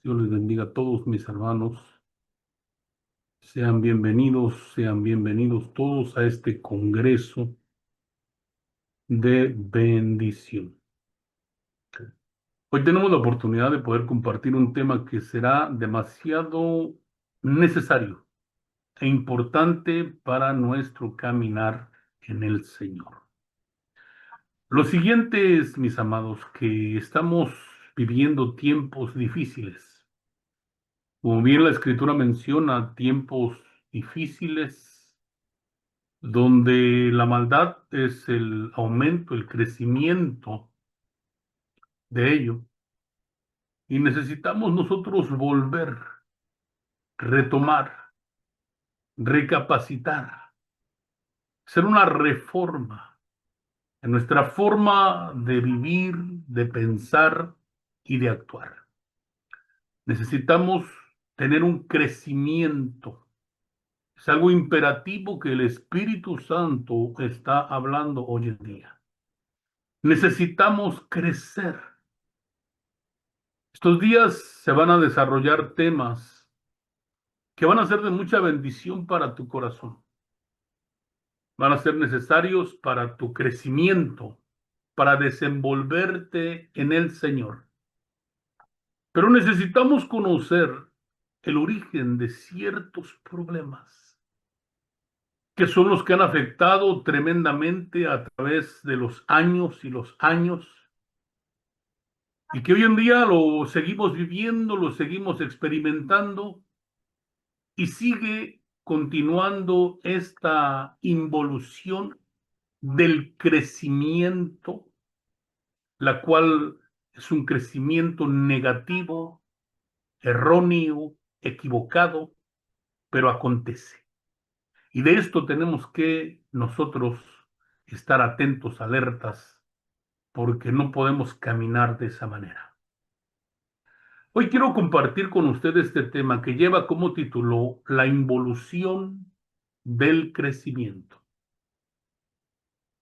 Dios les bendiga a todos mis hermanos. Sean bienvenidos todos a este congreso de bendición. Hoy tenemos la oportunidad de poder compartir un tema que será demasiado necesario e importante para nuestro caminar en el Señor. Lo siguiente es, mis amados, que estamos viviendo tiempos difíciles. Como bien la Escritura menciona, tiempos difíciles donde la maldad es el aumento, el crecimiento de ello. Y necesitamos nosotros volver, retomar, recapacitar, hacer una reforma en nuestra forma de vivir, de pensar y de actuar. Necesitamos tener un crecimiento. Es algo imperativo que el Espíritu Santo está hablando hoy en día. Necesitamos crecer. Estos días se van a desarrollar temas que van a ser de mucha bendición para tu corazón. Van a ser necesarios para tu crecimiento, para desenvolverte en el Señor. Pero necesitamos conocer el origen de ciertos problemas que son los que han afectado tremendamente a través de los años y los años, y que hoy en día lo seguimos viviendo, lo seguimos experimentando, y sigue continuando esta involución del crecimiento, la cual es un crecimiento negativo, erróneo, equivocado, pero acontece. Y de esto tenemos que nosotros estar atentos, alertas, porque no podemos caminar de esa manera. Hoy quiero compartir con ustedes este tema que lleva como título la involución del crecimiento.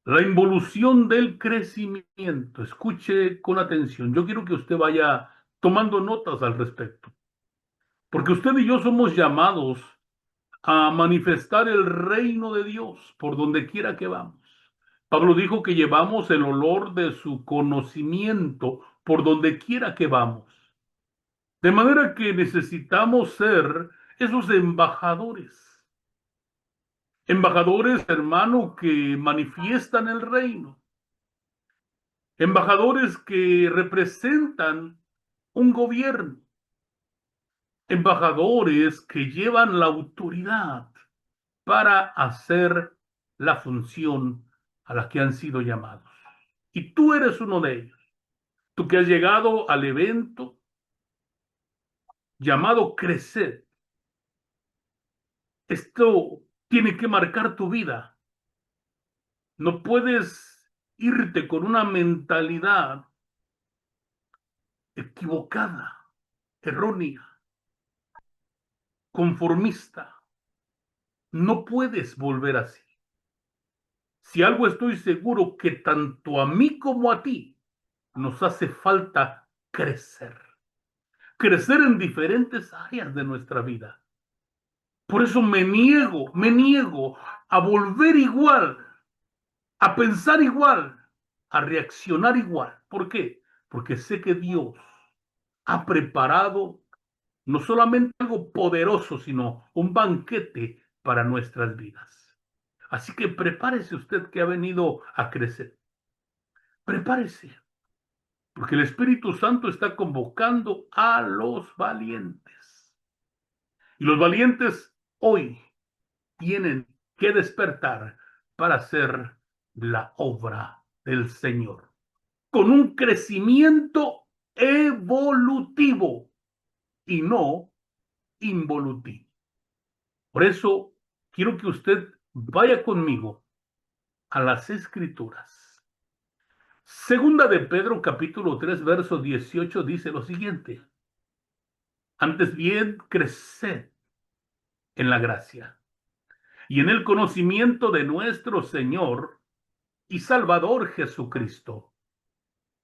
La involución del crecimiento. Escuche con atención. Yo quiero que usted vaya tomando notas al respecto, porque usted y yo somos llamados a manifestar el reino de Dios por donde quiera que vamos. Pablo dijo que llevamos el olor de su conocimiento por donde quiera que vamos. De manera que necesitamos ser esos embajadores. Embajadores, hermano, que manifiestan el reino. Embajadores que representan un gobierno. Embajadores que llevan la autoridad para hacer la función a la que han sido llamados. Y tú eres uno de ellos. Tú que has llegado al evento llamado Crecer. Esto tiene que marcar tu vida. No puedes irte con una mentalidad equivocada, errónea, conformista. No puedes volver así. Si algo estoy seguro que tanto a mí como a ti nos hace falta crecer. Crecer en diferentes áreas de nuestra vida. Por eso me niego a volver igual, a pensar igual, a reaccionar igual. ¿Por qué? Porque sé que Dios ha preparado no solamente algo poderoso, sino un banquete para nuestras vidas. Así que prepárese usted que ha venido a crecer. Prepárese, porque el Espíritu Santo está convocando a los valientes. Y los valientes hoy tienen que despertar para hacer la obra del Señor, con un crecimiento evolutivo y no involutivo. Por eso quiero que usted vaya conmigo a las Escrituras. Segunda de Pedro, capítulo 3, verso 18, dice lo siguiente: antes bien, creced en la gracia y en el conocimiento de nuestro Señor y Salvador Jesucristo.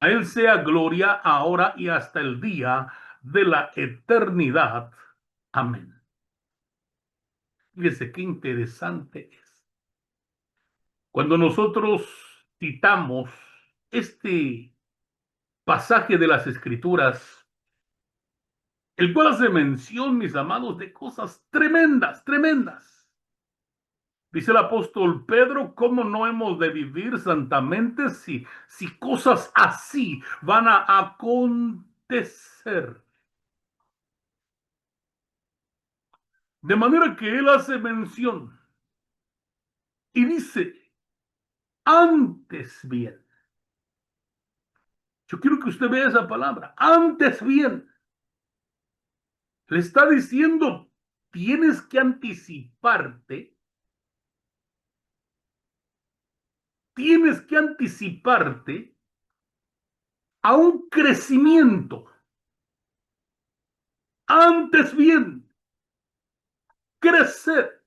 A Él sea gloria ahora y hasta el día de la eternidad. Amén. Fíjese qué interesante es. Cuando nosotros citamos este pasaje de las Escrituras, el cual hace mención, mis amados, de cosas tremendas, tremendas. Dice el apóstol Pedro, ¿cómo no hemos de vivir santamente si cosas así van a acontecer? De manera que él hace mención y dice, antes bien. Yo quiero que usted vea esa palabra, antes bien. Le está diciendo, tienes que anticiparte a un crecimiento. Antes bien, crecer.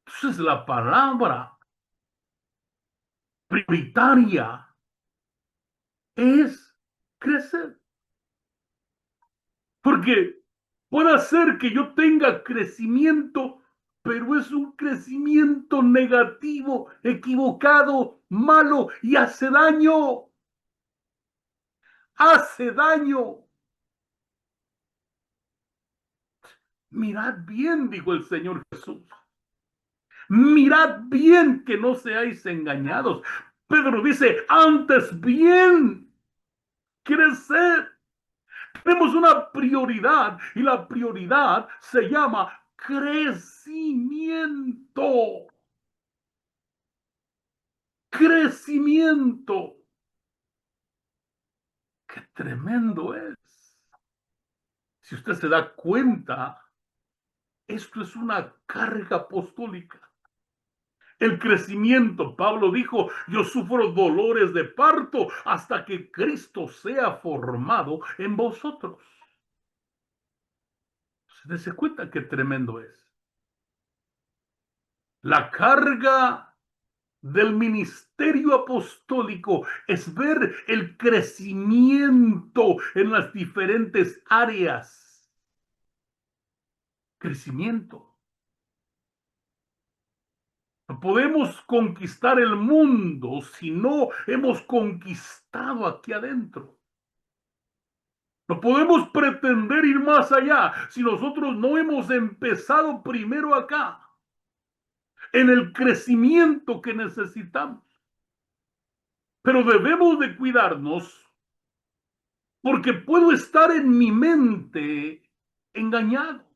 Entonces la palabra prioritaria es crecer. Porque puede ser que yo tenga crecimiento, pero es un crecimiento negativo, equivocado, malo y hace daño. Hace daño. Mirad bien, dijo el Señor Jesús. Mirad bien que no seáis engañados. Pedro dice, antes bien, crecer. Tenemos una prioridad y la prioridad se llama crecimiento. Crecimiento. Qué tremendo es. Si usted se da cuenta, esto es una carga apostólica. El crecimiento, Pablo dijo, yo sufro dolores de parto hasta que Cristo sea formado en vosotros. Se cuenta qué tremendo es. La carga del ministerio apostólico es ver el crecimiento en las diferentes áreas. Crecimiento. No podemos conquistar el mundo si no hemos conquistado aquí adentro. No podemos pretender ir más allá si nosotros no hemos empezado primero acá, en el crecimiento que necesitamos. Pero debemos de cuidarnos porque puedo estar en mi mente engañado.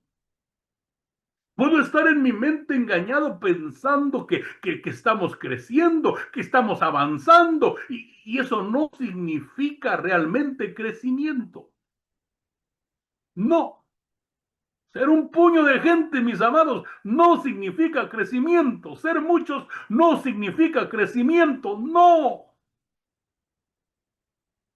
Puedo estar en mi mente engañado pensando que estamos creciendo, que estamos avanzando, y eso no significa realmente crecimiento. No. Ser un puño de gente, mis amados, no significa crecimiento. Ser muchos no significa crecimiento. No.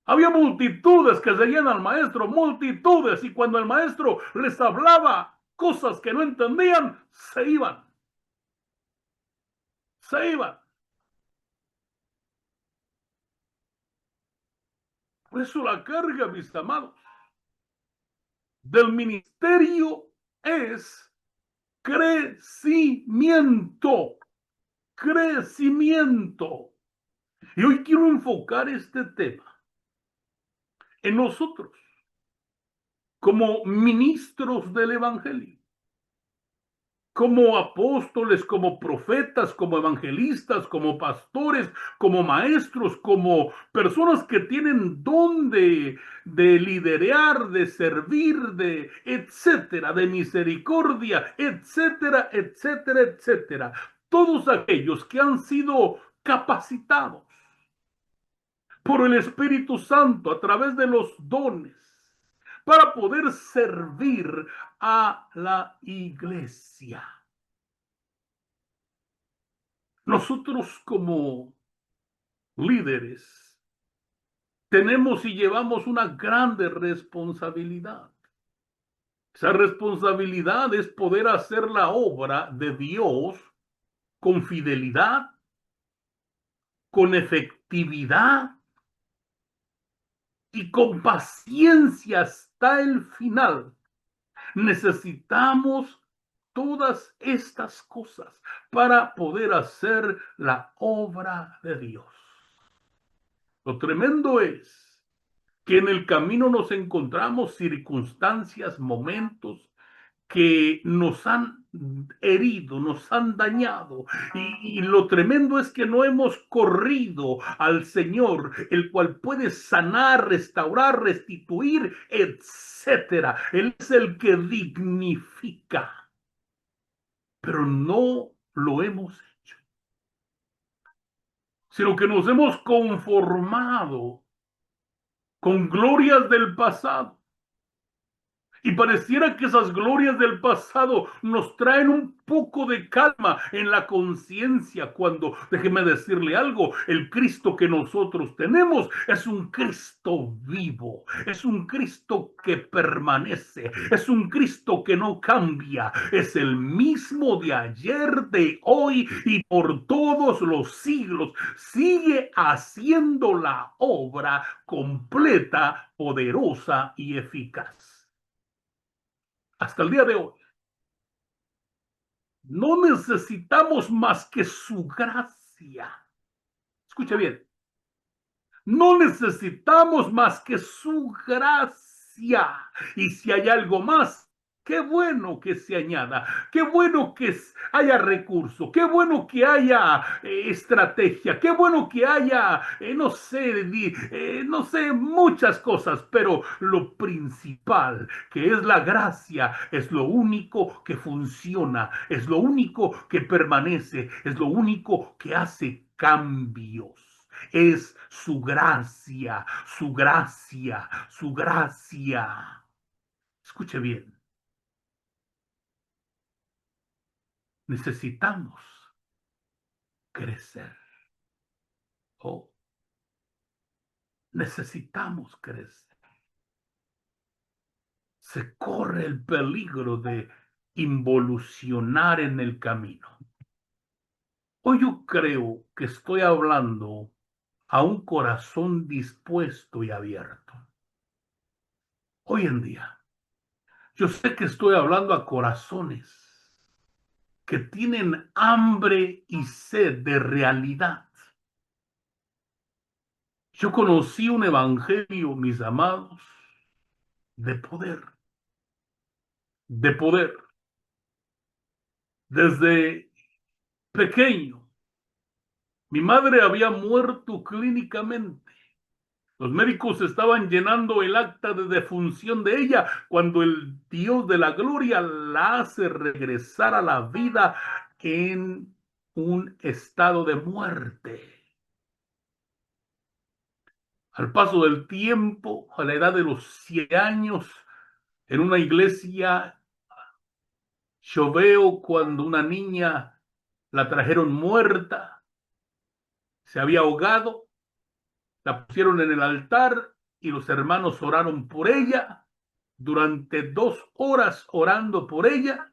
Había multitudes que seguían al maestro, multitudes, y cuando el maestro les hablaba cosas que no entendían, se iban. Se iban. Por eso la carga, mis amados, del ministerio es crecimiento. Crecimiento. Y hoy quiero enfocar este tema en nosotros, como ministros del Evangelio, como apóstoles, como profetas, como evangelistas, como pastores, como maestros, como personas que tienen don de liderar, de servir, de etcétera, de misericordia, etcétera, etcétera, etcétera. Todos aquellos que han sido capacitados por el Espíritu Santo a través de los dones para poder servir a la iglesia. Nosotros como líderes tenemos y llevamos una grande responsabilidad. Esa responsabilidad es poder hacer la obra de Dios con fidelidad, con efectividad y con paciencia hasta el final. Necesitamos todas estas cosas para poder hacer la obra de Dios. Lo tremendo es que en el camino nos encontramos circunstancias, momentos que nos han herido, nos han dañado. Y lo tremendo es que no hemos corrido al Señor, el cual puede sanar, restaurar, restituir, etcétera. Él es el que dignifica, pero no lo hemos hecho, sino que nos hemos conformado con glorias del pasado. Y pareciera que esas glorias del pasado nos traen un poco de calma en la conciencia cuando, déjeme decirle algo, el Cristo que nosotros tenemos es un Cristo vivo, es un Cristo que permanece, es un Cristo que no cambia, es el mismo de ayer, de hoy y por todos los siglos. Sigue haciendo la obra completa, poderosa y eficaz. Hasta el día de hoy, no necesitamos más que su gracia. Escuche bien, no necesitamos más que su gracia. Y si hay algo más, qué bueno que se añada, qué bueno que haya recurso, qué bueno que haya estrategia, qué bueno que haya, no sé, muchas cosas, pero lo principal, que es la gracia, es lo único que funciona, es lo único que permanece, es lo único que hace cambios. Es su gracia, su gracia, su gracia. Escuche bien, necesitamos crecer. Oh, necesitamos crecer. Se corre el peligro de involucionar en el camino. Hoy yo creo que estoy hablando a un corazón dispuesto y abierto. Hoy en día, yo sé que estoy hablando a corazones que tienen hambre y sed de realidad. Yo conocí un evangelio, mis amados, de poder, de poder. Desde pequeño, mi madre había muerto clínicamente. Los médicos estaban llenando el acta de defunción de ella cuando el Dios de la gloria la hace regresar a la vida en un estado de muerte. Al paso del tiempo, a la edad de los 7 años, en una iglesia, yo veo cuando una niña la trajeron muerta, se había ahogado, la pusieron en el altar y los hermanos oraron por ella durante 2 horas orando por ella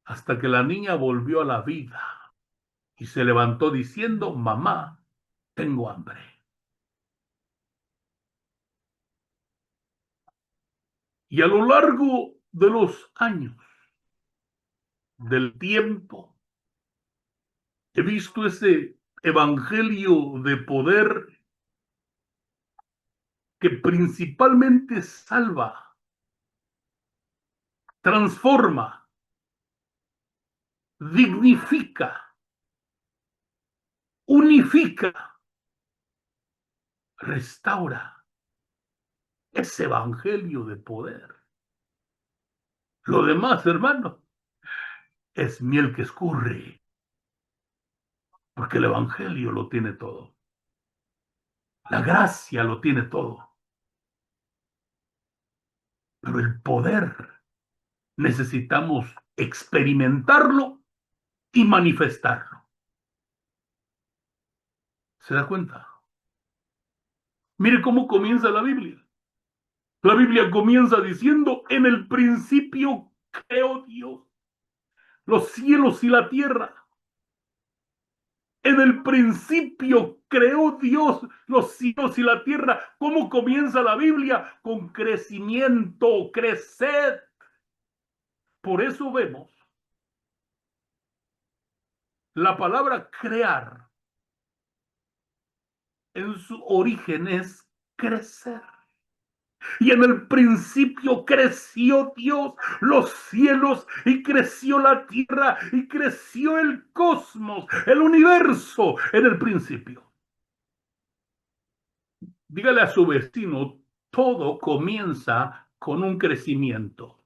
hasta que la niña volvió a la vida y se levantó diciendo: mamá, tengo hambre. Y a lo largo de los años, del tiempo, he visto ese evangelio de poder que principalmente salva, transforma, dignifica, unifica, restaura. Ese evangelio de poder. Lo demás, hermano, es miel que escurre, porque el evangelio lo tiene todo. La gracia lo tiene todo. Pero el poder necesitamos experimentarlo y manifestarlo. ¿Se da cuenta? Mire cómo comienza la Biblia. La Biblia comienza diciendo: en el principio creó Dios los cielos y la tierra. En el principio creó Dios los cielos y la tierra. ¿Cómo comienza la Biblia? Con crecimiento, creced. Por eso vemos la palabra crear en su origen es crecer. Y en el principio creció Dios los cielos y creció la tierra y creció el cosmos, el universo en el principio. Dígale a su vecino, todo comienza con un crecimiento.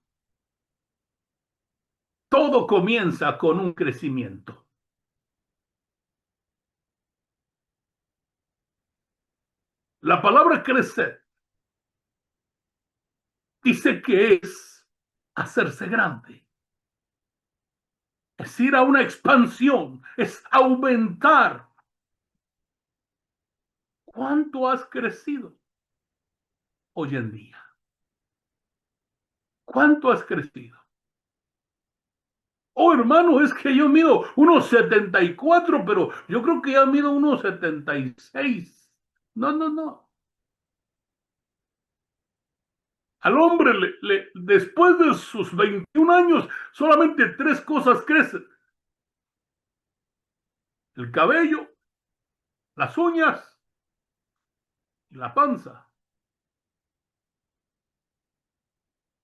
Todo comienza con un crecimiento. La palabra crecer dice que es hacerse grande. Es ir a una expansión, es aumentar. ¿Cuánto has crecido hoy en día? ¿Cuánto has crecido? Oh, hermano, es que yo mido unos 74, pero yo creo que ya mido unos 76. No, no, no. Al hombre, después de sus 21 años, solamente tres cosas crecen. El cabello, las uñas y la panza.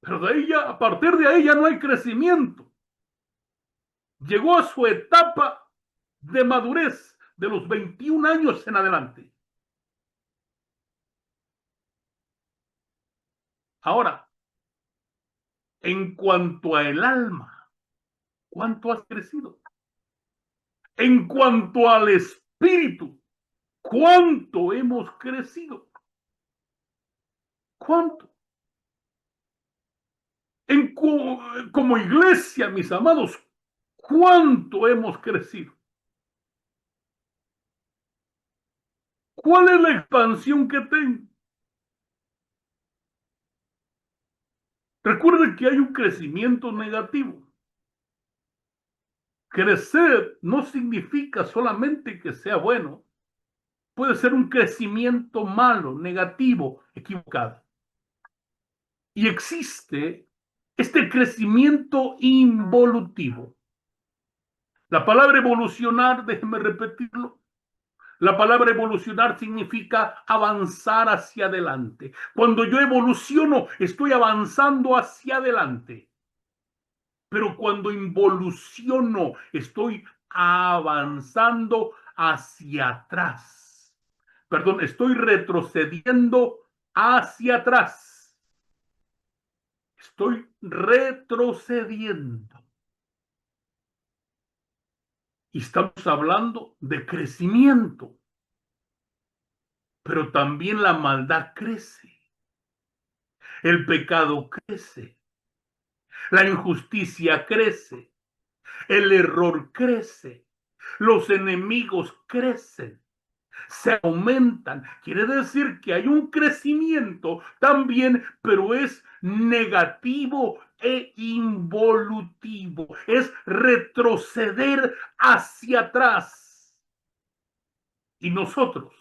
Pero de ahí ya, a partir de ahí ya no hay crecimiento. Llegó a su etapa de madurez de los 21 años en adelante. Ahora, en cuanto al alma, ¿cuánto has crecido? En cuanto al espíritu, ¿cuánto hemos crecido? ¿Cuánto? Como iglesia, mis amados, ¿cuánto hemos crecido? ¿Cuál es la expansión que tengo? Recuerde que hay un crecimiento negativo. Crecer no significa solamente que sea bueno. Puede ser un crecimiento malo, negativo, equivocado. Y existe este crecimiento involutivo. La palabra evolucionar, déjeme repetirlo, la palabra evolucionar significa avanzar hacia adelante. Cuando yo evoluciono, estoy avanzando hacia adelante. Pero cuando involuciono, estoy avanzando hacia atrás. Perdón, estoy retrocediendo hacia atrás. Estoy retrocediendo. Y estamos hablando de crecimiento. Pero también la maldad crece. El pecado crece. La injusticia crece. El error crece. Los enemigos crecen. Se aumentan. Quiere decir que hay un crecimiento también, pero es negativo e involutivo. Es retroceder hacia atrás. Y nosotros,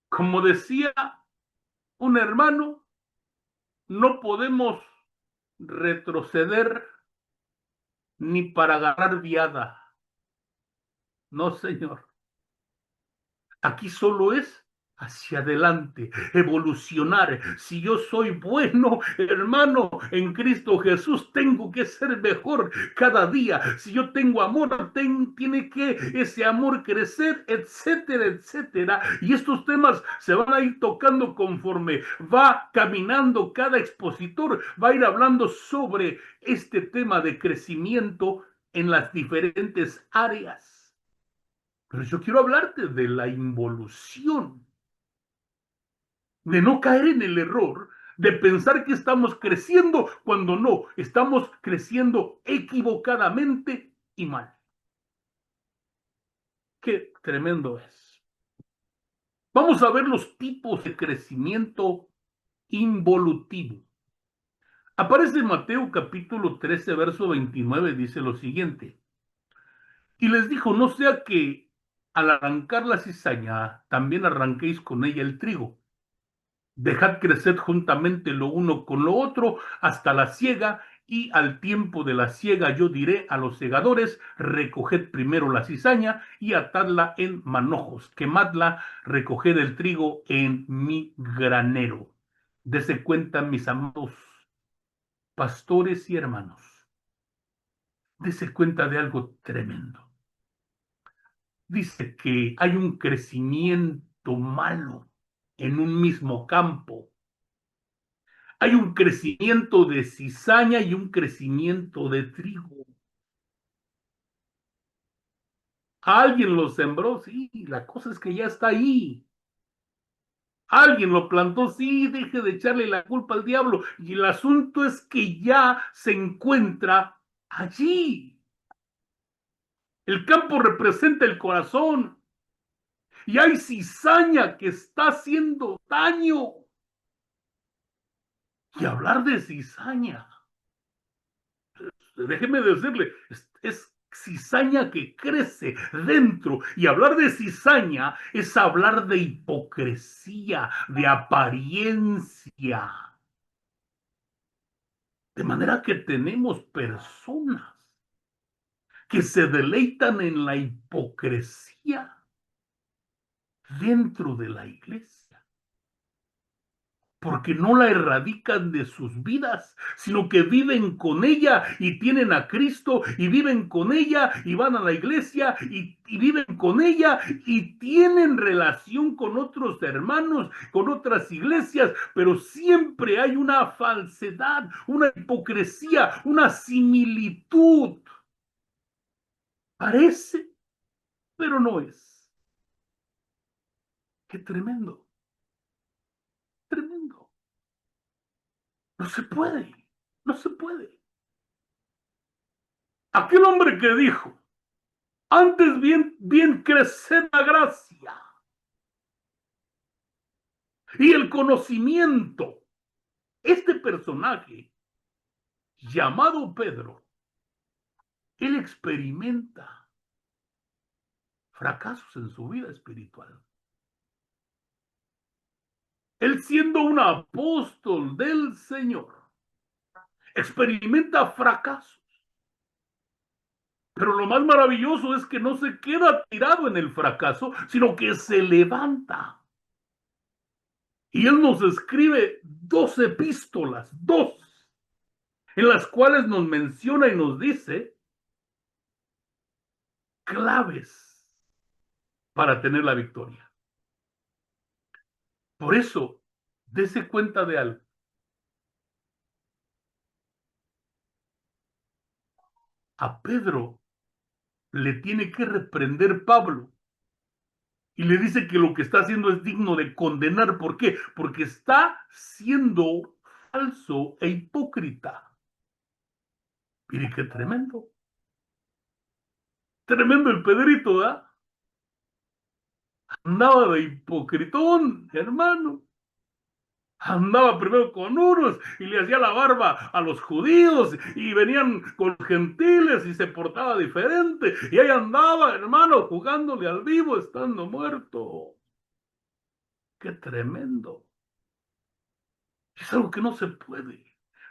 como decía un hermano, no podemos retroceder ni para agarrar viada. No, señor. Aquí solo es hacia adelante, evolucionar. Si yo soy bueno, hermano, en Cristo Jesús, tengo que ser mejor cada día. Si yo tengo amor, tiene que ese amor crecer, etcétera, etcétera. Y estos temas se van a ir tocando conforme va caminando cada expositor, va a ir hablando sobre este tema de crecimiento en las diferentes áreas. Pero yo quiero hablarte de la involución, de no caer en el error de pensar que estamos creciendo cuando no, estamos creciendo equivocadamente y mal. Qué tremendo es. Vamos a ver los tipos de crecimiento involutivo. Aparece en Mateo capítulo 13, verso 29, dice lo siguiente. Y les dijo, no sea que al arrancar la cizaña, también arranquéis con ella el trigo. Dejad crecer juntamente lo uno con lo otro hasta la siega, y al tiempo de la siega yo diré a los segadores, recoged primero la cizaña y atadla en manojos, quemadla, recoged el trigo en mi granero. Dese cuenta, mis amados pastores y hermanos, dese cuenta de algo tremendo. Dice que hay un crecimiento malo en un mismo campo. Hay un crecimiento de cizaña y un crecimiento de trigo. Alguien lo sembró, sí, la cosa es que ya está ahí. Alguien lo plantó, sí, deje de echarle la culpa al diablo. Y el asunto es que ya se encuentra allí. El campo representa el corazón y hay cizaña que está haciendo daño. Y hablar de cizaña, déjeme decirle, es cizaña que crece dentro. Y hablar de cizaña es hablar de hipocresía, de apariencia. De manera que tenemos personas que se deleitan en la hipocresía dentro de la iglesia, porque no la erradican de sus vidas, sino que viven con ella y tienen a Cristo y viven con ella y van a la iglesia y viven con ella y tienen relación con otros hermanos, con otras iglesias, pero siempre hay una falsedad, una hipocresía, una similitud. Parece, pero no es. Qué tremendo, tremendo. No se puede, no se puede. Aquel hombre que dijo, antes bien crecer la gracia y el conocimiento. Este personaje, llamado Pedro, él experimenta fracasos en su vida espiritual. Él, siendo un apóstol del Señor, experimenta fracasos. Pero lo más maravilloso es que no se queda tirado en el fracaso, sino que se levanta. Y él nos escribe 2 epístolas, en las cuales nos menciona y nos dice claves para tener la victoria. Por eso, dése cuenta de algo. A Pedro le tiene que reprender Pablo y le dice que lo que está haciendo es digno de condenar. ¿Por qué? Porque está siendo falso e hipócrita. Mire qué tremendo. Tremendo el Pedrito, ¿verdad? Andaba de hipocritón, hermano. Andaba primero con unos y le hacía la barba a los judíos y venían con gentiles y se portaba diferente. Y ahí andaba, hermano, jugándole al vivo estando muerto. Qué tremendo. Es algo que no se puede.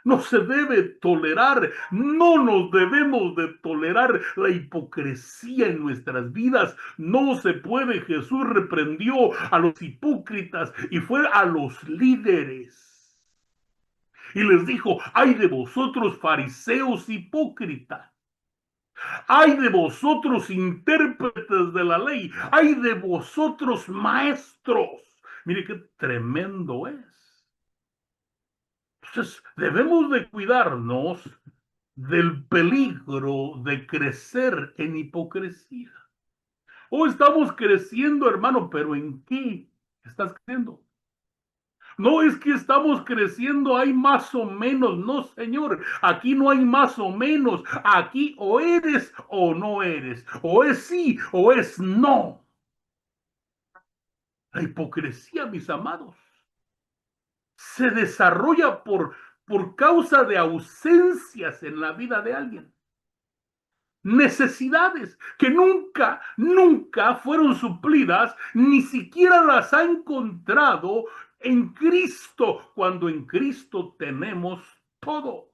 No se debe tolerar, no nos debemos de tolerar la hipocresía en nuestras vidas. No se puede. Jesús reprendió a los hipócritas y fue a los líderes. Y les dijo, ay de vosotros fariseos hipócritas, ay de vosotros intérpretes de la ley, ay de vosotros maestros. Mire qué tremendo es. Entonces, debemos de cuidarnos del peligro de crecer en hipocresía. O estamos creciendo, hermano, pero ¿en qué estás creciendo? No es que estamos creciendo, hay más o menos, no, señor, aquí no hay más o menos, aquí o eres o no eres, o es sí o es no. La hipocresía, mis amados, se desarrolla por causa de ausencias en la vida de alguien. necesidades que nunca, nunca fueron suplidas, ni siquiera las ha encontrado en Cristo, cuando en Cristo tenemos todo.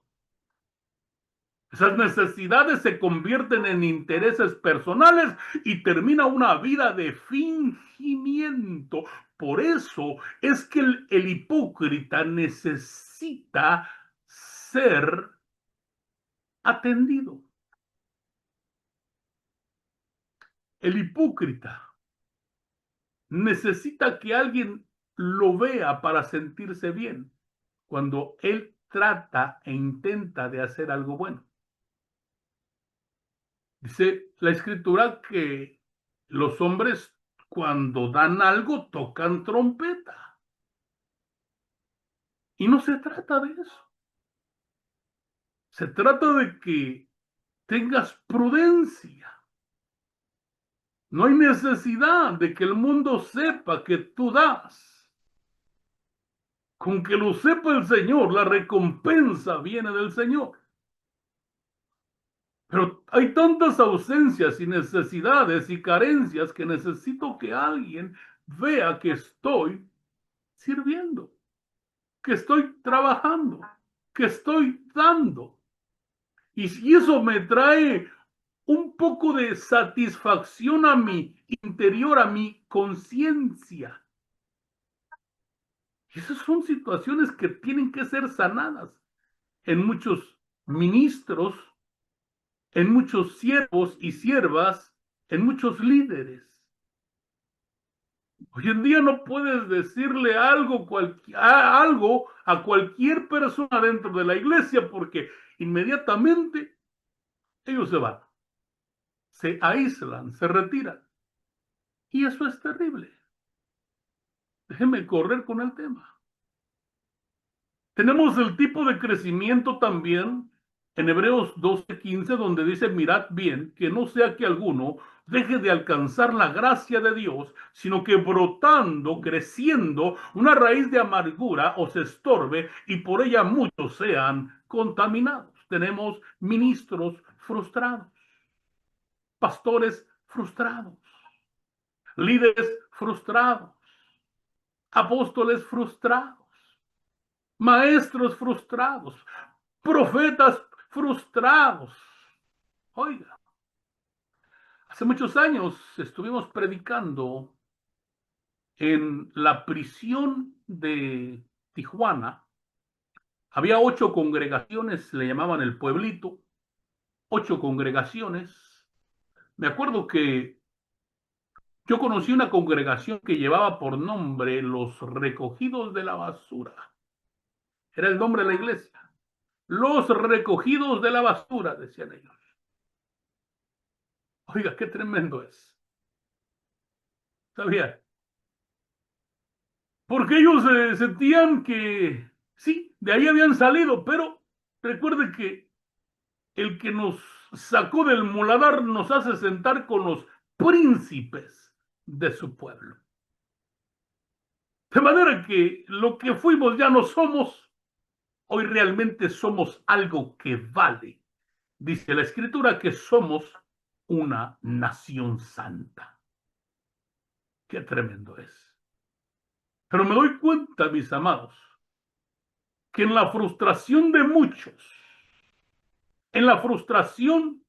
Esas necesidades se convierten en intereses personales y termina una vida de fingimiento. Por eso es que el hipócrita necesita ser atendido. El hipócrita necesita que alguien lo vea para sentirse bien cuando él trata e intenta de hacer algo bueno. Dice la escritura que los hombres cuando dan algo tocan trompeta. Y no se trata de eso. Se trata de que tengas prudencia. No hay necesidad de que el mundo sepa que tú das. Con que lo sepa el Señor, la recompensa viene del Señor. Pero hay tantas ausencias y necesidades y carencias que necesito que alguien vea que estoy sirviendo, que estoy trabajando, que estoy dando. Y si eso me trae un poco de satisfacción a mi interior, a mi conciencia. Esas son situaciones que tienen que ser sanadas en muchos ministros, en muchos siervos y siervas, en muchos líderes. Hoy en día no puedes decirle algo a cualquier persona dentro de la iglesia porque inmediatamente ellos se van, se aíslan, se retiran. Y eso es terrible. Déjeme correr con el tema. Tenemos el tipo de crecimiento también en Hebreos 12:15, donde dice, mirad bien, que no sea que alguno deje de alcanzar la gracia de Dios, sino que brotando, creciendo, una raíz de amargura os estorbe y por ella muchos sean contaminados. Tenemos ministros frustrados, pastores frustrados, líderes frustrados, apóstoles frustrados, maestros frustrados, profetas frustrados. Oiga, hace muchos años estuvimos predicando en la prisión de Tijuana. Había 8 congregaciones, le llamaban el pueblito, 8 congregaciones. Me acuerdo que yo conocí una congregación que llevaba por nombre Los Recogidos de la Basura. Era el nombre de la iglesia. Los Recogidos de la Basura, decían ellos. Oiga, qué tremendo es. ¿Sabía? Porque ellos sentían que sí, de ahí habían salido, pero recuerde que el que nos sacó del muladar nos hace sentar con los príncipes de su pueblo. De manera que lo que fuimos ya no somos, hoy realmente somos algo que vale. Dice la Escritura que somos una nación santa. Qué tremendo es. Pero me doy cuenta, mis amados, que en la frustración de muchos, en la frustración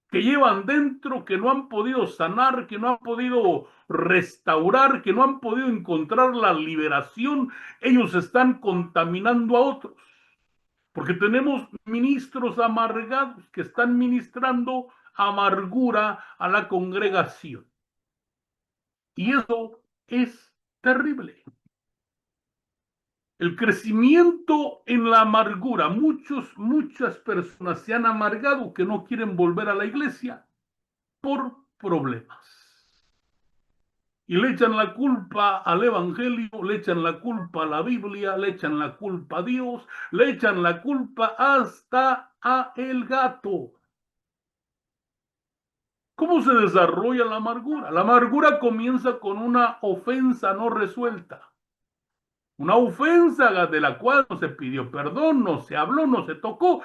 que llevan dentro, que no han podido sanar, que no han podido restaurar, que no han podido encontrar la liberación, ellos están contaminando a otros. Porque tenemos ministros amargados que están ministrando amargura a la congregación. Y eso es terrible. El crecimiento en la amargura. Muchas personas se han amargado que no quieren volver a la iglesia por problemas. Y le echan la culpa al evangelio, le echan la culpa a la Biblia, le echan la culpa a Dios, le echan la culpa hasta a el gato. ¿Cómo se desarrolla la amargura? La amargura comienza con una ofensa no resuelta. Una ofensa de la cual no se pidió perdón, no se habló, no se tocó.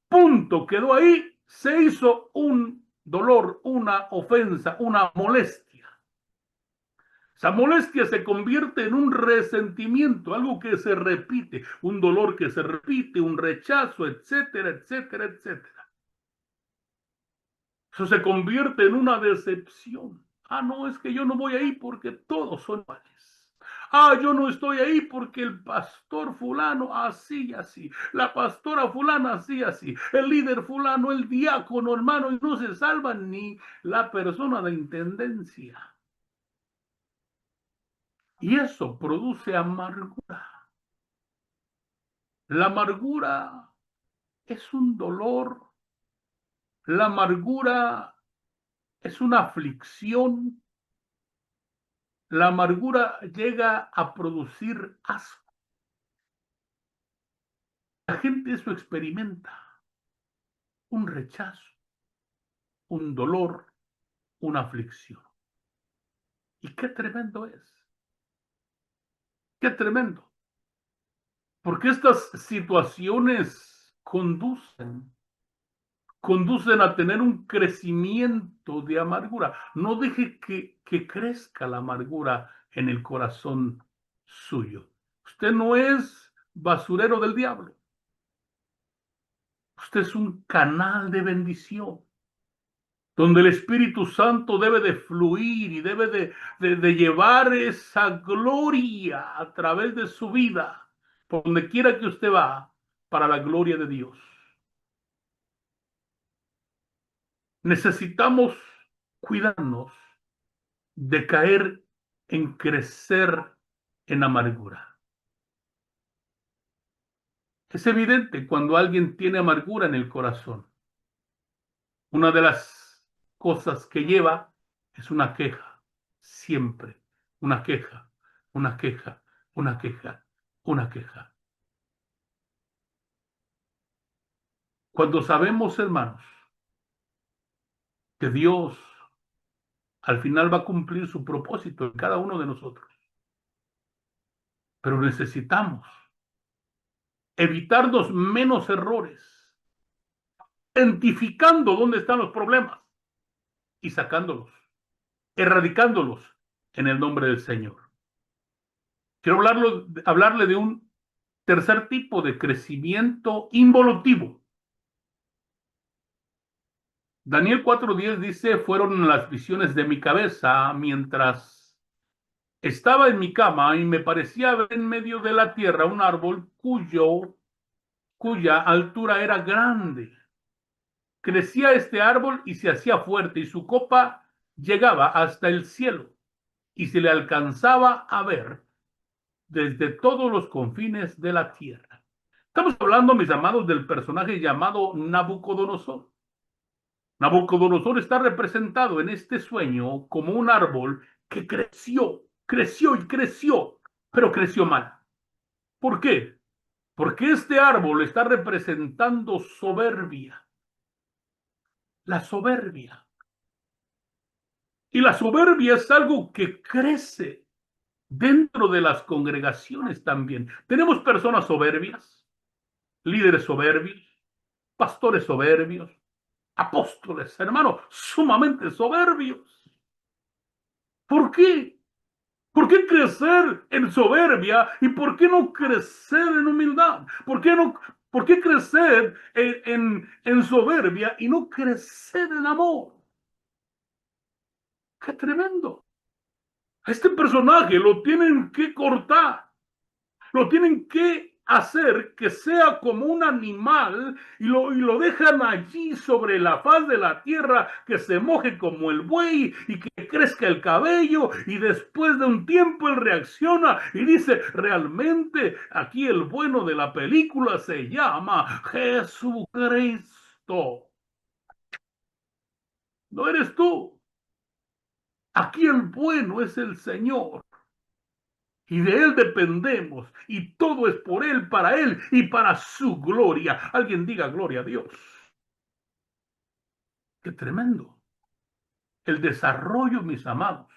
Punto, quedó ahí, se hizo un dolor, una ofensa, una molestia. Esa molestia se convierte en un resentimiento, algo que se repite, un dolor que se repite, un rechazo, etcétera, etcétera, etcétera. Eso se convierte en una decepción. Ah, no, es que yo no voy ahí porque todos son iguales. Ah, yo no estoy ahí porque el pastor fulano así y así, la pastora fulana así y así, el líder fulano, el diácono, hermano, y no se salva ni la persona de intendencia. Y eso produce amargura. La amargura es un dolor, la amargura es una aflicción, la amargura llega a producir asco. La gente eso experimenta, un rechazo, un dolor, una aflicción. Y qué tremendo es, qué tremendo, porque estas situaciones conducen a tener un crecimiento de amargura. No deje que crezca la amargura en el corazón suyo. Usted no es basurero del diablo. Usted es un canal de bendición, donde el Espíritu Santo debe de fluir y debe de llevar esa gloria a través de su vida, por donde quiera que usted va, para la gloria de Dios. Necesitamos cuidarnos de caer en crecer en amargura. Es evidente cuando alguien tiene amargura en el corazón. Una de las cosas que lleva es una queja, siempre, una queja, una queja, una queja, una queja. Cuando sabemos, hermanos, que Dios al final va a cumplir su propósito en cada uno de nosotros, pero necesitamos evitarnos menos errores, identificando dónde están los problemas y sacándolos, erradicándolos en el nombre del Señor. Quiero hablarle de un tercer tipo de crecimiento involutivo. Daniel 4:10 dice, fueron las visiones de mi cabeza mientras estaba en mi cama y me parecía ver en medio de la tierra un árbol cuya altura era grande. Crecía este árbol y se hacía fuerte y su copa llegaba hasta el cielo y se le alcanzaba a ver desde todos los confines de la tierra. Estamos hablando, mis amados, del personaje llamado Nabucodonosor. Nabucodonosor está representado en este sueño como un árbol que creció, creció y creció, pero creció mal. ¿Por qué? Porque este árbol está representando soberbia, la soberbia. Y la soberbia es algo que crece dentro de las congregaciones también. Tenemos personas soberbias, líderes soberbios, pastores soberbios, apóstoles, hermanos, sumamente soberbios. ¿Por qué? ¿Por qué crecer en soberbia y por qué no crecer en humildad? ¿Por qué crecer en soberbia y no crecer en amor? ¡Qué tremendo! A este personaje lo tienen que cortar. Lo tienen que hacer que sea como un animal y lo dejan allí sobre la faz de la tierra, que se moje como el buey y que crezca el cabello, y después de un tiempo él reacciona y dice, realmente aquí el bueno de la película se llama Jesucristo. No eres tú. Aquí el bueno es el Señor. Y de Él dependemos, y todo es por Él, para Él y para su gloria. Alguien diga gloria a Dios. Qué tremendo. El desarrollo, mis amados,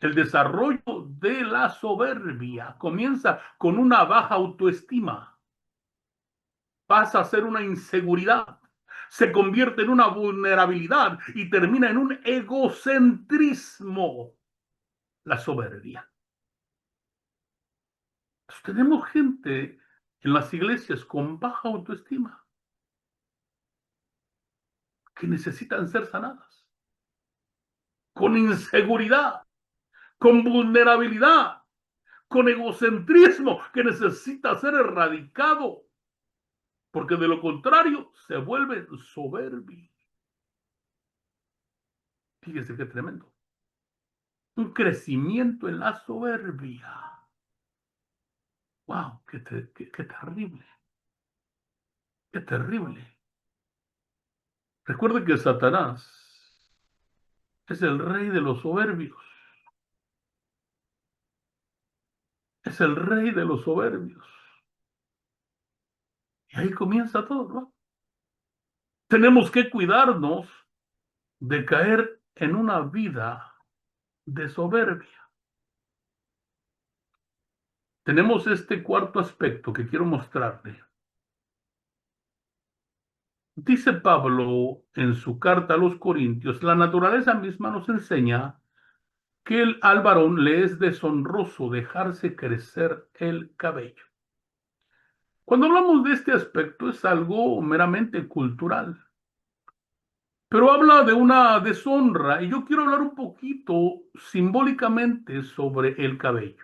el desarrollo de la soberbia comienza con una baja autoestima. Pasa a ser una inseguridad. se convierte en una vulnerabilidad y termina en un egocentrismo, la soberbia. Pues tenemos gente en las iglesias con baja autoestima que necesitan ser sanadas, con inseguridad, con vulnerabilidad, con egocentrismo que necesita ser erradicado, porque de lo contrario se vuelve soberbio. Fíjese qué tremendo. Un crecimiento en la soberbia. ¡Wow! ¡Qué terrible! ¡Qué terrible! Recuerde que Satanás es el rey de los soberbios. Es el rey de los soberbios. Y ahí comienza todo, ¿no? Tenemos que cuidarnos de caer en una vida de soberbia. Tenemos este cuarto aspecto que quiero mostrarle. Dice Pablo en su carta a los Corintios, la naturaleza misma nos enseña que al varón le es deshonroso dejarse crecer el cabello. Cuando hablamos de este aspecto es algo meramente cultural, pero habla de una deshonra y yo quiero hablar un poquito simbólicamente sobre el cabello.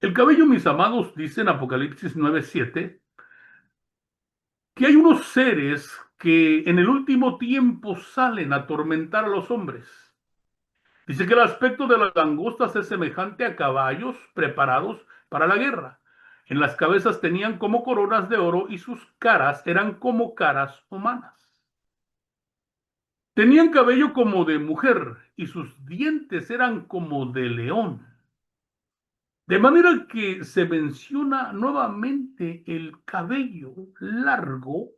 El cabello, mis amados, dice en Apocalipsis 9:7, que hay unos seres que en el último tiempo salen a atormentar a los hombres. Dice que el aspecto de las langostas es semejante a caballos preparados para la guerra. En las cabezas tenían como coronas de oro y sus caras eran como caras humanas. Tenían cabello como de mujer y sus dientes eran como de león. De manera que se menciona nuevamente el cabello largo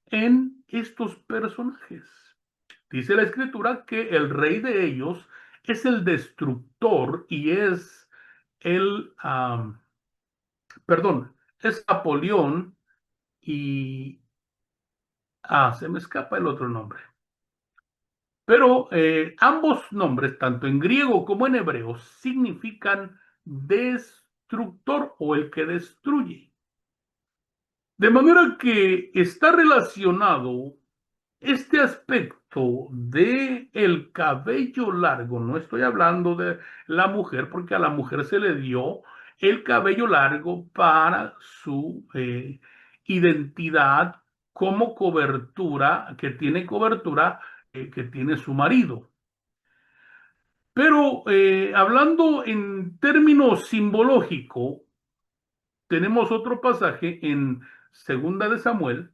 en estos personajes. Dice la escritura que el rey de ellos es el destructor y es el, perdón, es Apolión y, se me escapa el otro nombre. Pero ambos nombres, tanto en griego como en hebreo, significan destructor o el que destruye. De manera que está relacionado este aspecto de el cabello largo. No estoy hablando de la mujer, porque a la mujer se le dio el cabello largo para su identidad como cobertura, que tiene su marido. Pero hablando en términos simbológicos, tenemos otro pasaje en Segunda de Samuel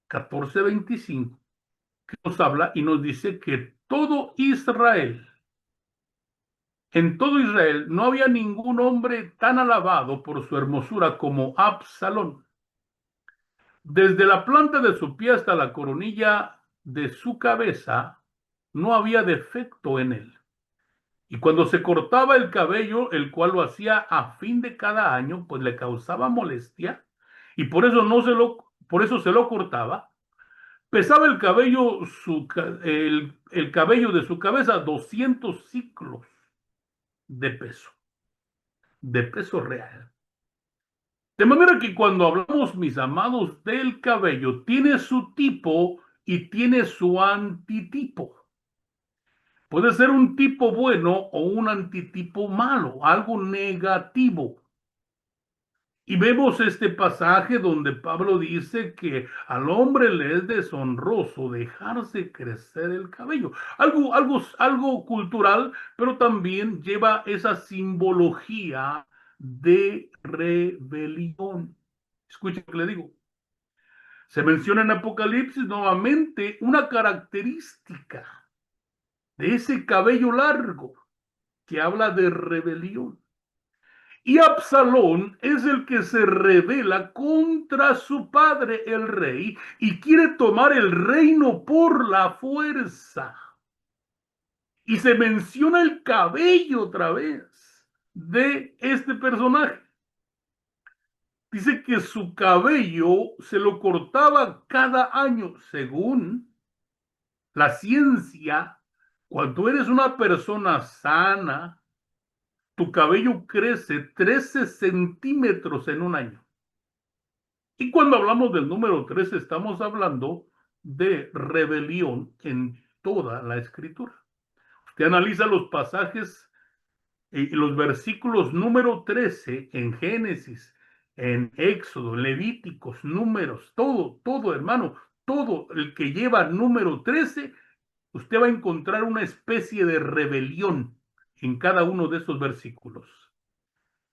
14:25 que nos habla y nos dice que en todo Israel no había ningún hombre tan alabado por su hermosura como Absalón. Desde la planta de su pie hasta la coronilla de su cabeza no había defecto en él. Y cuando se cortaba el cabello, el cual lo hacía a fin de cada año, pues le causaba molestia, y por eso se lo cortaba. Pesaba el cabello de su cabeza 200 ciclos de peso real. De manera que cuando hablamos, mis amados, del cabello, tiene su tipo y tiene su antitipo. Puede ser un tipo bueno o un antitipo malo, algo negativo. Y vemos este pasaje donde Pablo dice que al hombre le es deshonroso dejarse crecer el cabello. Algo cultural, pero también lleva esa simbología de rebelión. Escuchen lo que le digo. Se menciona en Apocalipsis nuevamente una característica de ese cabello largo que habla de rebelión. Y Absalón es el que se rebela contra su padre, el rey, y quiere tomar el reino por la fuerza. Y se menciona el cabello otra vez de este personaje. Dice que su cabello se lo cortaba cada año, según la ciencia. Cuando eres una persona sana, tu cabello crece 13 centímetros en un año. Y cuando hablamos del número 13, estamos hablando de rebelión en toda la escritura. Usted analiza los pasajes y los versículos número 13 en Génesis, en Éxodo, Levíticos, Números, todo, hermano, todo el que lleva número 13, usted va a encontrar una especie de rebelión en cada uno de esos versículos.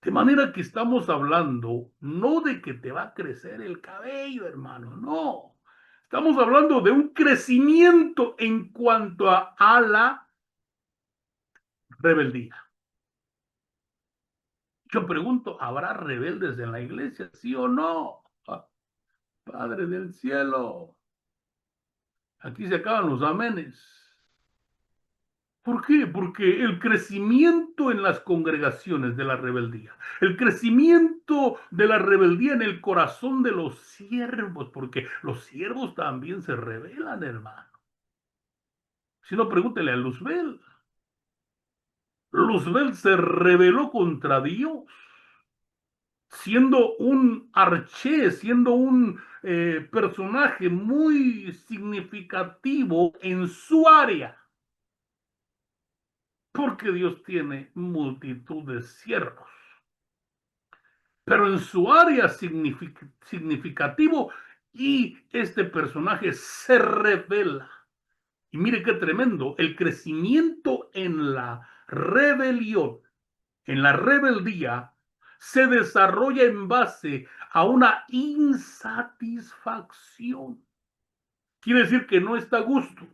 De manera que estamos hablando no de que te va a crecer el cabello, hermano, no. Estamos hablando de un crecimiento en cuanto a la rebeldía. Yo pregunto, ¿habrá rebeldes en la iglesia? ¿Sí o no? Padre del cielo, aquí se acaban los amenes. ¿Por qué? Porque el crecimiento en las congregaciones de la rebeldía, el crecimiento de la rebeldía en el corazón de los siervos, porque los siervos también se rebelan, hermano. Si no, pregúntele a Luzbel. Luzbel se rebeló contra Dios, siendo un arché, siendo un personaje muy significativo en su área, porque Dios tiene multitud de siervos, pero en su área significativo, y este personaje se revela. Y mire qué tremendo, el crecimiento en la rebelión, en la rebeldía, se desarrolla en base a una insatisfacción. Quiere decir que no está a gusto,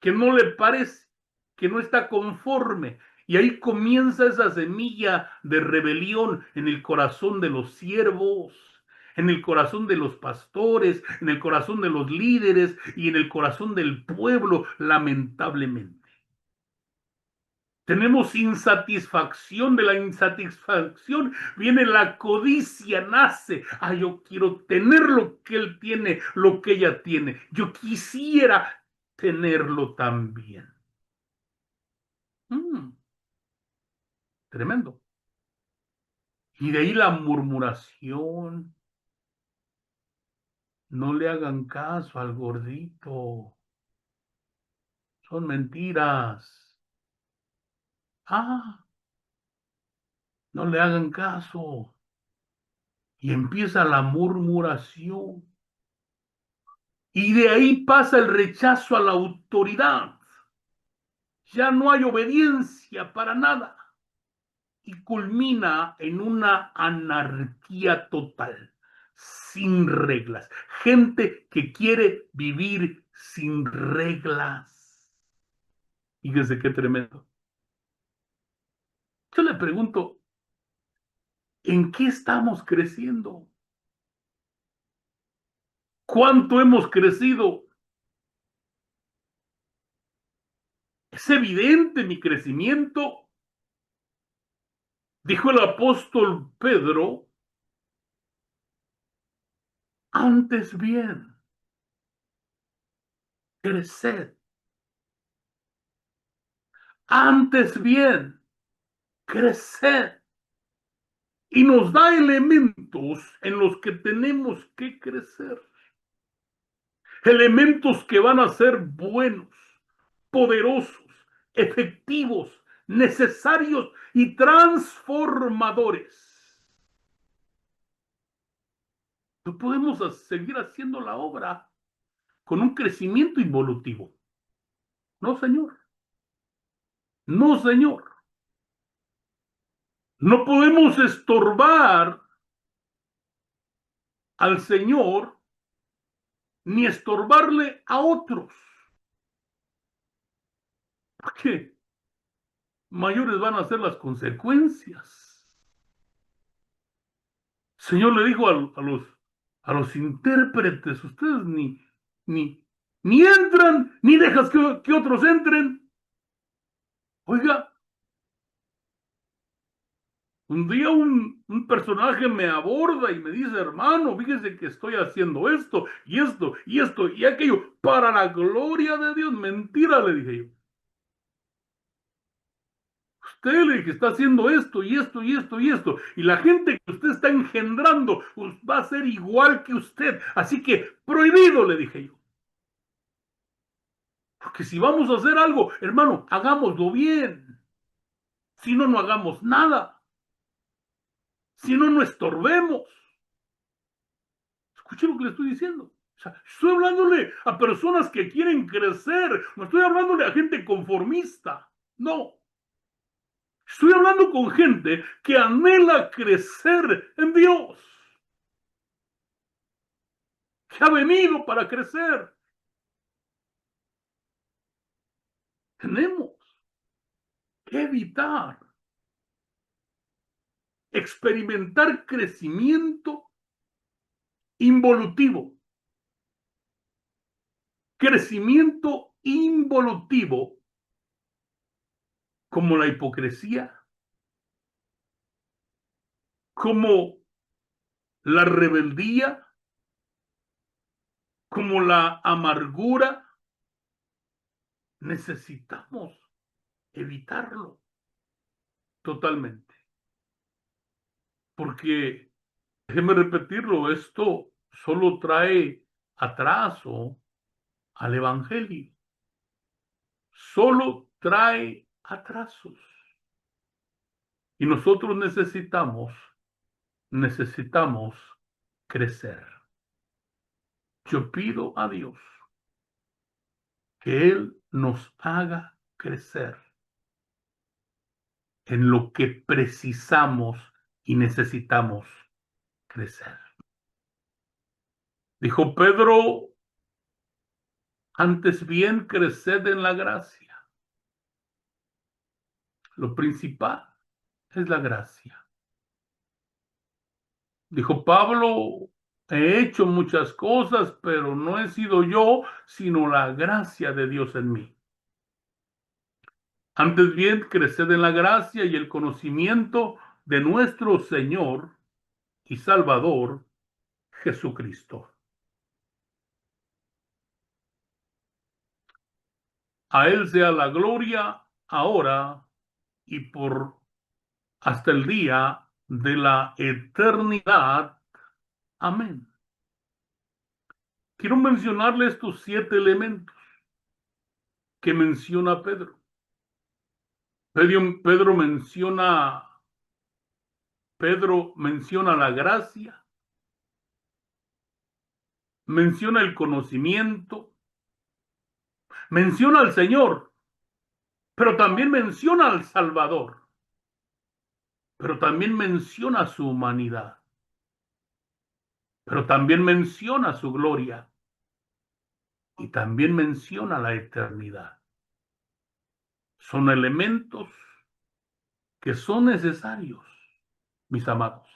que no le parece, que no está conforme. Y ahí comienza esa semilla de rebelión en el corazón de los siervos, en el corazón de los pastores, en el corazón de los líderes y en el corazón del pueblo, lamentablemente. Tenemos insatisfacción, de la insatisfacción viene la codicia, nace. Yo quiero tener lo que él tiene, lo que ella tiene. Yo quisiera tenerlo también. Tremendo. Y de ahí la murmuración. No le hagan caso al gordito. Son mentiras. Ah, no le hagan caso. Y empieza la murmuración. Y de ahí pasa el rechazo a la autoridad. Ya no hay obediencia para nada. Y culmina en una anarquía total, sin reglas. Gente que quiere vivir sin reglas. Fíjese qué tremendo. Yo le pregunto, ¿en qué estamos creciendo? ¿Cuánto hemos crecido? ¿Es evidente mi crecimiento? Dijo el apóstol Pedro, antes bien, creced. Antes bien, creced. Y nos da elementos en los que tenemos que crecer. Elementos que van a ser buenos, poderosos, efectivos, necesarios y transformadores. No podemos seguir haciendo la obra con un crecimiento involutivo. No, señor. No, señor. No podemos estorbar al Señor ni estorbarle a otros. Porque mayores van a ser las consecuencias. El Señor le dijo a los intérpretes, ustedes ni entran, ni dejas que otros entren. Oiga, Un día un personaje me aborda y me dice, hermano, fíjese que estoy haciendo esto y esto y esto y aquello para la gloria de Dios. Mentira, le dije yo. Usted le dije, está haciendo esto y esto y esto y esto. Y la gente que usted está engendrando va a ser igual que usted. Así que prohibido, le dije yo. Porque si vamos a hacer algo, hermano, hagámoslo bien. Si no, no hagamos nada. Si no, no estorbemos. Escuche lo que le estoy diciendo. O sea, estoy hablándole a personas que quieren crecer. No estoy hablándole a gente conformista. No. Estoy hablando con gente que anhela crecer en Dios. Que ha venido para crecer. Tenemos que evitar experimentar crecimiento involutivo. Crecimiento involutivo como la hipocresía, como la rebeldía, como la amargura. Necesitamos evitarlo totalmente. Porque, déjeme repetirlo, esto solo trae atraso al Evangelio. Solo trae atrasos. Y nosotros necesitamos crecer. Yo pido a Dios que Él nos haga crecer en lo que precisamos y necesitamos crecer. Dijo Pedro, antes bien creced en la gracia. Lo principal es la gracia. Dijo Pablo, he hecho muchas cosas, pero no he sido yo, sino la gracia de Dios en mí. Antes bien, creced en la gracia y el conocimiento de nuestro Señor y Salvador Jesucristo. A Él sea la gloria ahora y por hasta el día de la eternidad. Amén. Quiero mencionarle estos 7 elementos que menciona Pedro. Pedro menciona la gracia, menciona el conocimiento, menciona al Señor, pero también menciona al Salvador, pero también menciona su humanidad, pero también menciona su gloria y también menciona la eternidad. Son elementos que son necesarios, mis amados,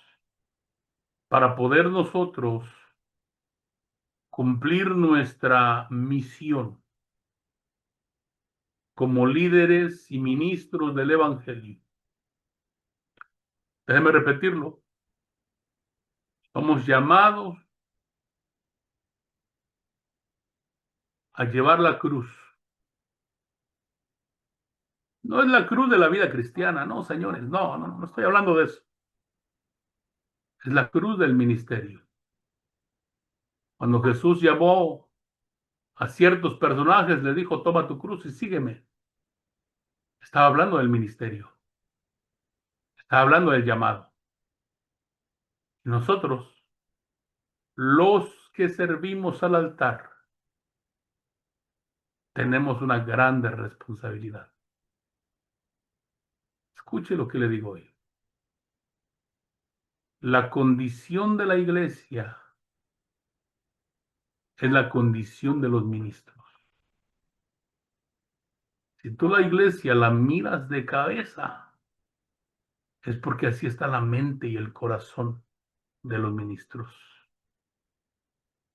para poder nosotros cumplir nuestra misión como líderes y ministros del Evangelio. Déjeme repetirlo. Somos llamados a llevar la cruz. No es la cruz de la vida cristiana, no, señores, no estoy hablando de eso. Es la cruz del ministerio. Cuando Jesús llamó a ciertos personajes, le dijo, toma tu cruz y sígueme. Estaba hablando del ministerio. Estaba hablando del llamado. Y nosotros, los que servimos al altar, tenemos una grande responsabilidad. Escuche lo que le digo hoy. La condición de la iglesia es la condición de los ministros. Si tú la iglesia la miras de cabeza, es porque así está la mente y el corazón de los ministros,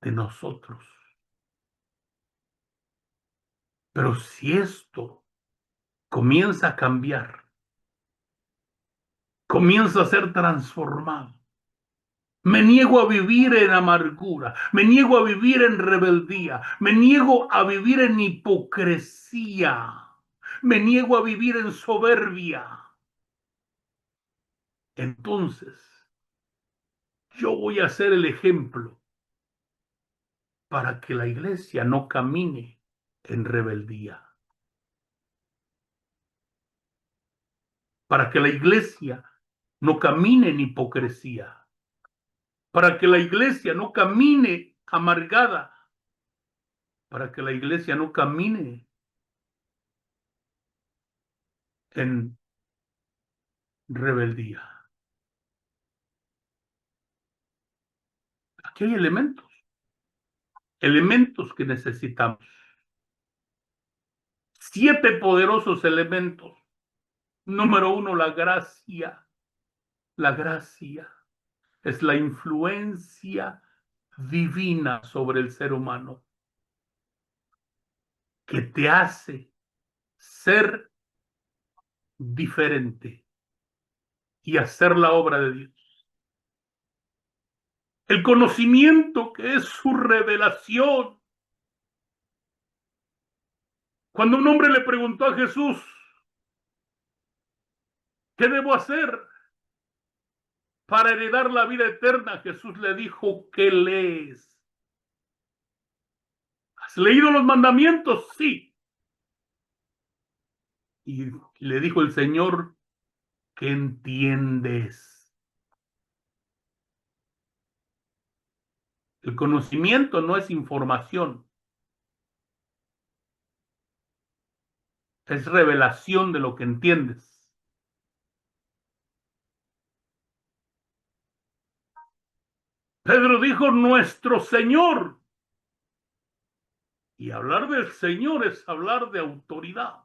de nosotros. Pero si esto comienza a cambiar, comienza a ser transformado. Me niego a vivir en amargura, me niego a vivir en rebeldía, me niego a vivir en hipocresía, me niego a vivir en soberbia. Entonces, yo voy a ser el ejemplo para que la iglesia no camine en rebeldía, para que la iglesia no camine en hipocresía, para que la iglesia no camine amargada, para que la iglesia no camine en rebeldía. Aquí hay elementos que necesitamos. 7 poderosos elementos. Número 1, la gracia. La gracia es la influencia divina sobre el ser humano que te hace ser diferente y hacer la obra de Dios. El conocimiento que es su revelación. Cuando un hombre le preguntó a Jesús, ¿qué debo hacer para heredar la vida eterna? Jesús le dijo, ¿qué lees? ¿Has leído los mandamientos? Sí. Y le dijo el Señor, ¿qué entiendes? El conocimiento no es información, es revelación de lo que entiendes. Pedro dijo, nuestro Señor. Y hablar del Señor es hablar de autoridad.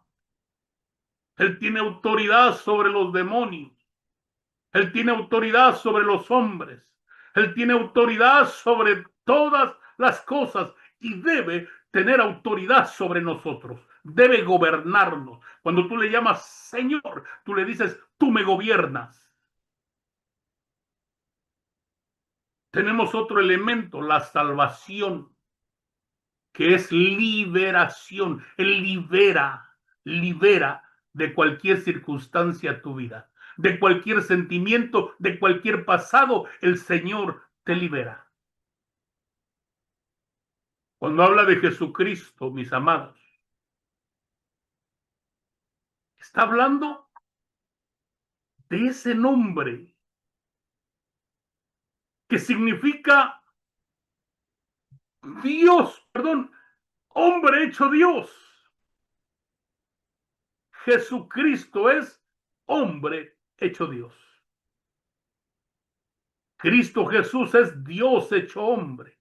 Él tiene autoridad sobre los demonios. Él tiene autoridad sobre los hombres. Él tiene autoridad sobre todas las cosas y debe tener autoridad sobre nosotros. Debe gobernarnos. Cuando tú le llamas Señor, tú le dices, tú me gobiernas. Tenemos otro elemento, la salvación, que es liberación. Él libera de cualquier circunstancia tu vida, de cualquier sentimiento, de cualquier pasado, el Señor te libera. Cuando habla de Jesucristo, mis amados, está hablando de ese nombre que significa Dios, perdón, hombre hecho Dios. Jesucristo es hombre hecho Dios. Cristo Jesús es Dios hecho hombre.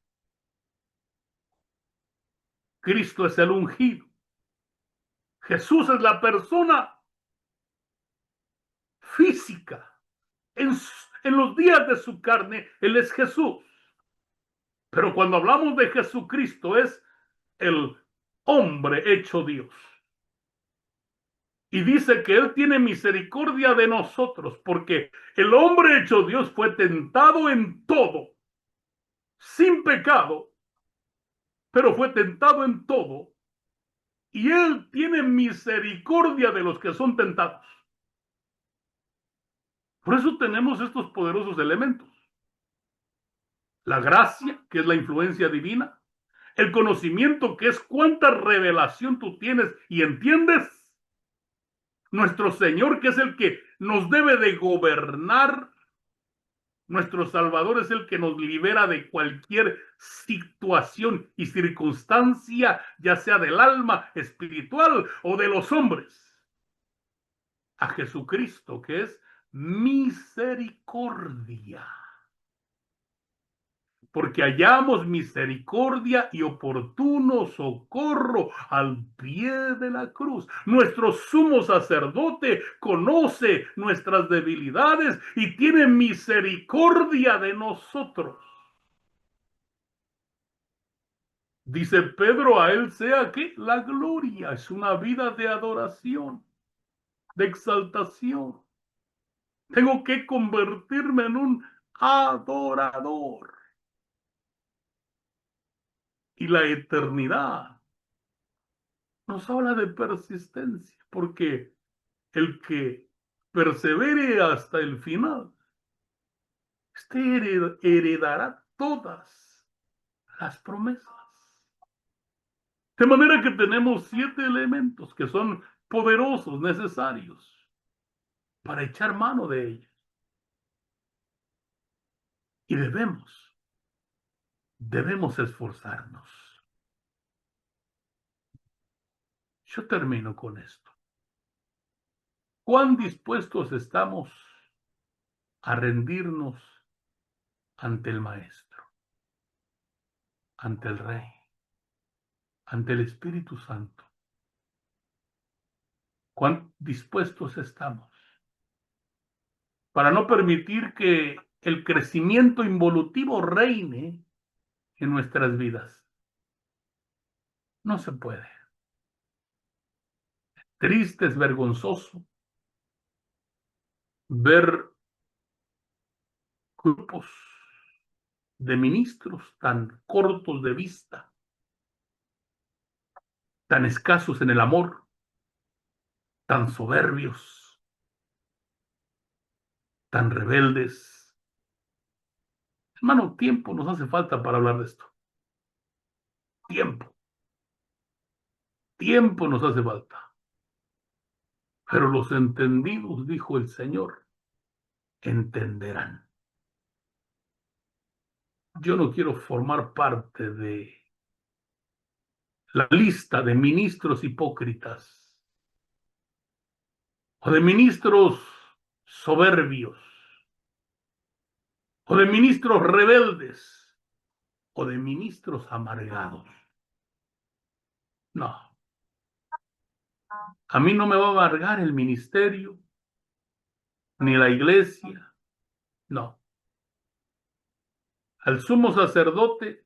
Cristo es el ungido. Jesús es la persona física. En los días de su carne, Él es Jesús. Pero cuando hablamos de Jesucristo, es el hombre hecho Dios. Y dice que Él tiene misericordia de nosotros, porque el hombre hecho Dios fue tentado en todo, sin pecado, pero fue tentado en todo. Y Él tiene misericordia de los que son tentados. Por eso tenemos estos poderosos elementos. La gracia, que es la influencia divina. El conocimiento, que es cuánta revelación tú tienes y entiendes. Nuestro Señor, que es el que nos debe de gobernar. Nuestro Salvador es el que nos libera de cualquier situación y circunstancia, ya sea del alma espiritual o de los hombres. A Jesucristo, que es misericordia. Porque hallamos misericordia y oportuno socorro al pie de la cruz. Nuestro sumo sacerdote conoce nuestras debilidades y tiene misericordia de nosotros. Dice Pedro, a él sea que la gloria es una vida de adoración, de exaltación. Tengo que convertirme en un adorador. Y la eternidad nos habla de persistencia, porque el que persevere hasta el final, este heredará todas las promesas. De manera que tenemos 7 elementos que son poderosos, necesarios, para echar mano de ellos. Y debemos esforzarnos. Yo termino con esto. ¿Cuán dispuestos estamos a rendirnos ante el Maestro, ante el Rey, ante el Espíritu Santo? ¿Cuán dispuestos estamos para no permitir que el crecimiento involutivo reine en nuestras vidas? No se puede. Triste, es vergonzoso ver grupos de ministros tan cortos de vista, tan escasos en el amor, tan soberbios, tan rebeldes. Hermano, tiempo nos hace falta para hablar de esto. Tiempo, tiempo nos hace falta. Pero los entendidos, dijo el Señor, entenderán. Yo no quiero formar parte de la lista de ministros hipócritas o de ministros soberbios o de ministros rebeldes o de ministros amargados. No, a mí no me va a amargar el ministerio ni la iglesia. No, al sumo sacerdote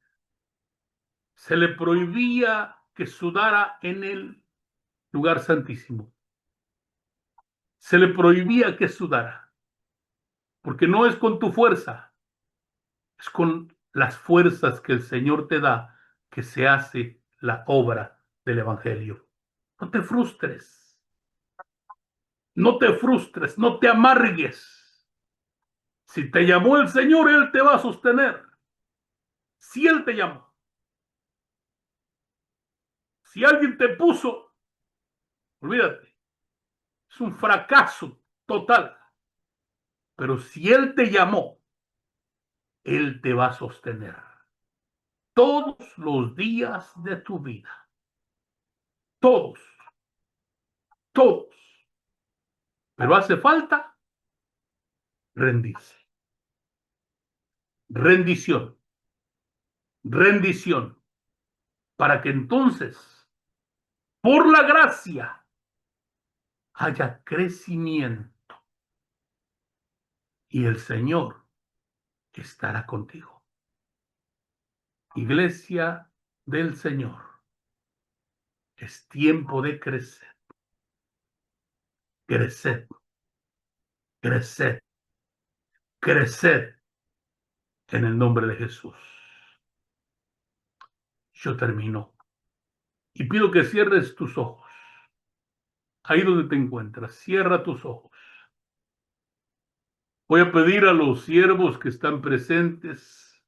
se le prohibía que sudara en el lugar santísimo. Se le prohibía que sudara, porque no es con tu fuerza, es con las fuerzas que el Señor te da que se hace la obra del Evangelio. No te frustres, no te frustres, no te amargues. Si te llamó el Señor, Él te va a sostener. Si Él te llamó, si alguien te puso, olvídate, es un fracaso total. Pero si Él te llamó, Él te va a sostener todos los días de tu vida. Todos, todos. Pero hace falta rendirse. Rendición. Rendición. Para que entonces, por la gracia, haya crecimiento. Y el Señor estará contigo. Iglesia del Señor, es tiempo de crecer. Crecer, crecer, crecer en el nombre de Jesús. Yo termino y pido que cierres tus ojos. Ahí donde te encuentras, cierra tus ojos. Voy a pedir a los siervos que están presentes,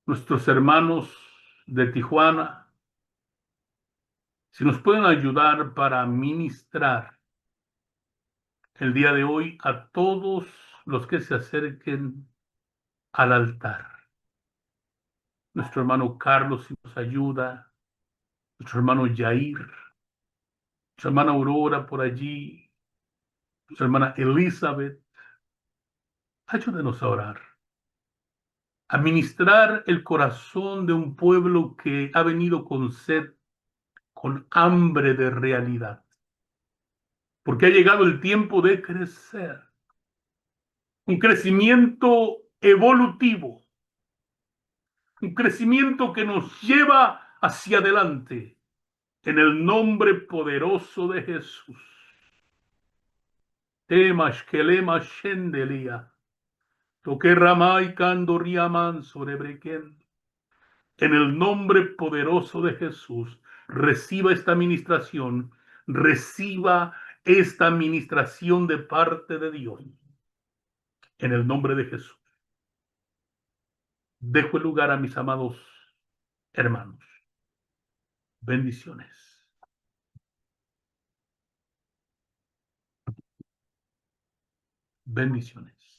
nuestros hermanos de Tijuana, si nos pueden ayudar para ministrar el día de hoy a todos los que se acerquen al altar. Nuestro hermano Carlos si nos ayuda, nuestro hermano Jair, nuestra hermana Aurora por allí, nuestra hermana Elizabeth. Ayúdenos a orar, a ministrar el corazón de un pueblo que ha venido con sed, con hambre de realidad, porque ha llegado el tiempo de crecer, un crecimiento evolutivo, un crecimiento que nos lleva hacia adelante en el nombre poderoso de Jesús. Temas kelema shendelia. Toque ramai candoriaman sobrebrequen. En el nombre poderoso de Jesús, reciba esta administración, reciba esta administración de parte de Dios. En el nombre de Jesús. Dejo el lugar a mis amados hermanos. Bendiciones. Bendiciones.